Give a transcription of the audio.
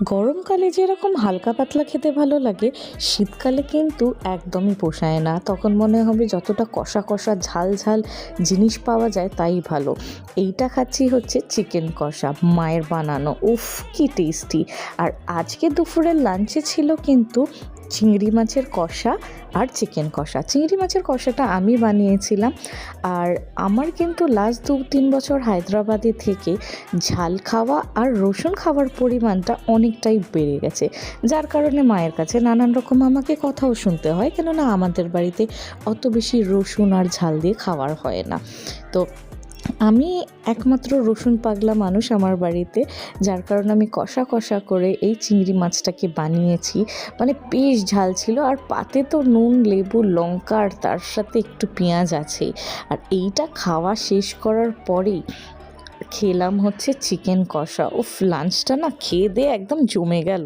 গরমকালে যেরকম হালকা পাতলা খেতে ভালো লাগে, শীতকালে কিন্তু একদমই পোষায় না। তখন মনে হবে যতটা কষা কষা ঝাল ঝাল জিনিস পাওয়া যায় তাই ভালো। এইটা খাচ্ছি হচ্ছে চিকেন কষা, মায়ের বানানো। উফ, কি টেস্টি! আর আজকে দুপুরের লাঞ্চে ছিল কিন্তু চিংড়ি মাছের কষা আর চিকেন কষা। চিংড়ি মাছের কষাটা আমি বানিয়েছিলাম। আর আমার কিন্তু লাস্ট 2-3 বছর হায়দ্রাবাদে থেকে ঝাল খাওয়া আর রসুন খাওয়ার পরিমাণটা অনেকটাই বেড়ে গেছে, যার কারণে মায়ের কাছে নানান রকম আমাকে কথাও শুনতে হয়, কেননা আমাদের বাড়িতে অত বেশি রসুন আর ঝাল দিয়ে খাওয়ার হয় না। তো আমি একমাত্র রসুন পাগলা মানুষ আমার বাড়িতে, যার কারণে আমি কষা কষা করে এই চিংড়ি মাছটাকে বানিয়েছি। মানে বেশ ঝাল ছিল, আর পাতে তো নুন, লেবু, লঙ্কা আর তার সাথে একটু পেঁয়াজ আছেই। আর এইটা খাওয়া শেষ করার পরেই খেলাম হচ্ছে চিকেন কষা। উফ, লাঞ্চটা না খেয়ে দিয়ে একদম জমে গেল।